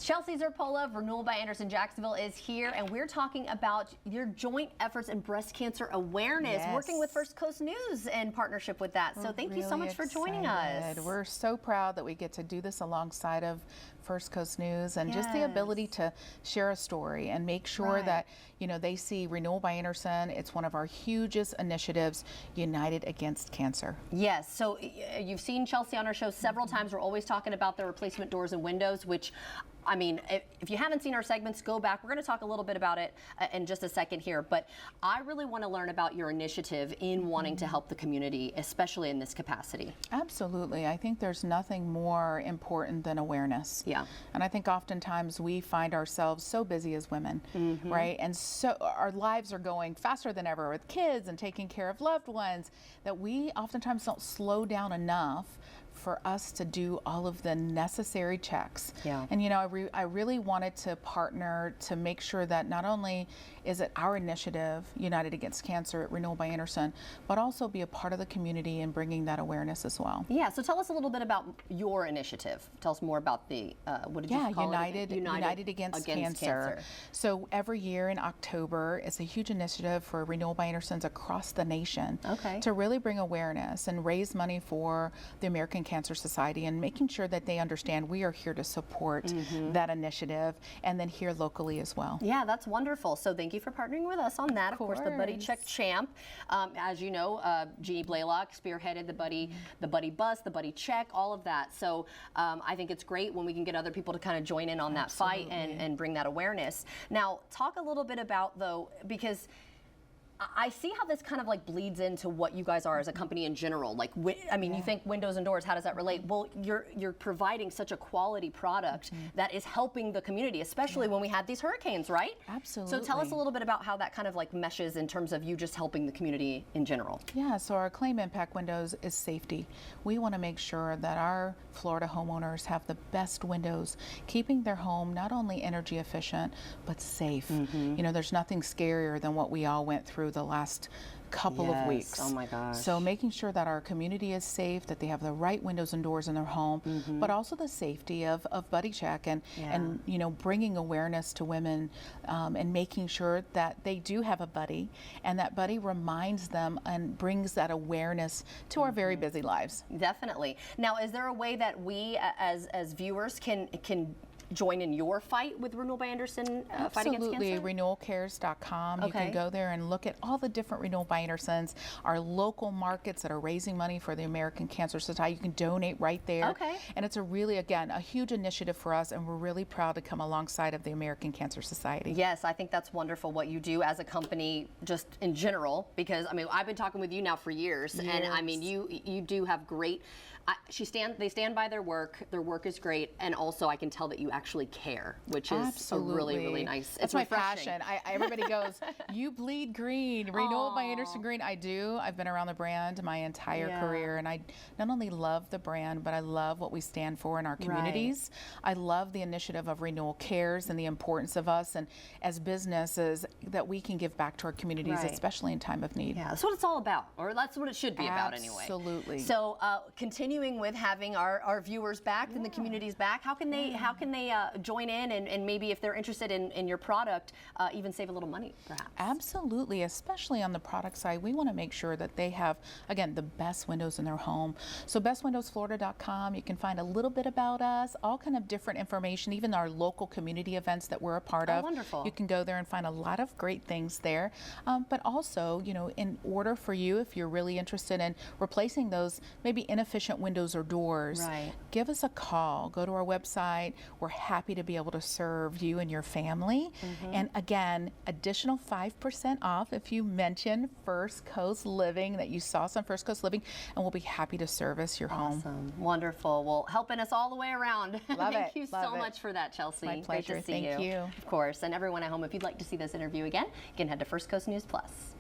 Chelsea Zerpola of Renewal by Andersen Jacksonville is here, and we're talking about your joint efforts in breast cancer awareness, working with First Coast News in partnership with that. So thank you so much for joining us. We're so proud that we get to do this alongside of First Coast News, and just the ability to share a story and make sure that, you know, they see Renewal by Andersen. It's one of our hugest initiatives, United Against Cancer. Yes, so you've seen Chelsea on our show several times. We're always talking about the replacement doors and windows, which, I mean, if you haven't seen our segments, go back. We're going to talk a little bit about it in just a second here, but I really want to learn about your initiative in wanting to help the community, especially in this capacity. Absolutely. I think there's nothing more important than awareness. Yeah. And I think oftentimes we find ourselves so busy as women, right? And so our lives are going faster than ever with kids and taking care of loved ones that we oftentimes don't slow down enough for us to do all of the necessary checks. And you know, I really wanted to partner to make sure that not only is it our initiative, United Against Cancer at Renewal by Andersen, but also be a part of the community and bringing that awareness as well. Yeah, so tell us a little bit about your initiative. Tell us more about the, what did you call it? United Against Cancer. So every year in October, it's a huge initiative for Renewal by Andersen's across the nation to really bring awareness and raise money for the American Cancer Society, and making sure that they understand we are here to support that initiative, and then here locally as well. Yeah, that's wonderful. So thank you for partnering with us on that. Of course, the Buddy Check champ. As you know, Jeannie Blaylock spearheaded the Buddy Bus, the Buddy Check, all of that. So I think it's great when we can get other people to kind of join in on that fight and bring that awareness. Now, talk a little bit about, though, because I see how this kind of like bleeds into what you guys are as a company in general. Like, I mean, you think windows and doors, how does that relate? Well, you're providing such a quality product that is helping the community, especially when we had these hurricanes, right? Absolutely. So tell us a little bit about how that kind of like meshes in terms of you just helping the community in general. Yeah, so our claim impact windows is safety. We want to make sure that our Florida homeowners have the best windows, keeping their home not only energy efficient, but safe. You know, there's nothing scarier than what we all went through the last couple of weeks. Oh my gosh. So making sure that our community is safe, that they have the right windows and doors in their home, but also the safety of Buddy Check, and you know, bringing awareness to women, and making sure that they do have a buddy, and that buddy reminds them and brings that awareness to our very busy lives. Definitely. Now, is there a way that we as viewers can join in your fight with Renewal by Andersen fight against cancer? RenewalCares.com. You can go there and look at all the different Renewal by Andersens, our local markets that are raising money for the American Cancer Society. You can donate right there. And it's a really, again, a huge initiative for us, and we're really proud to come alongside of the American Cancer Society. Yes, I think that's wonderful what you do as a company, just in general, because I mean, I've been talking with you now for years. And I mean, you do have great. They stand by their work. Their work is great, and also I can tell that you actually care, which is a really, really nice. It's my passion. Everybody goes, you bleed green, Renewal by Andersen Green. I do. I've been around the brand my entire career, and I not only love the brand, but I love what we stand for in our communities. I love the initiative of Renewal Cares and the importance of us and as businesses that we can give back to our communities, especially in time of need. Yeah, that's what it's all about, or that's what it should be about anyway. Absolutely. So continuing with having our viewers back and the communities back, how can they join in and maybe if they're interested in your product, even save a little money perhaps? Absolutely, especially on the product side. We want to make sure that they have, again, the best windows in their home. So bestwindowsflorida.com, you can find a little bit about us, all kind of different information, even our local community events that we're a part of. Wonderful. You can go there and find a lot of great things there. But also, you know, in order for you, if you're really interested in replacing those maybe inefficient windows or doors, give us a call. Go to our website. We're happy to be able to serve you and your family. And again, additional 5% off if you mention First Coast Living, that you saw us on First Coast Living, and we'll be happy to service your home. Awesome. Wonderful. Well, helping us all the way around. Thank you so much for that, Chelsea. My pleasure. Great to see you. Thank you. Of course. And everyone at home, if you'd like to see this interview again, you can head to First Coast News Plus.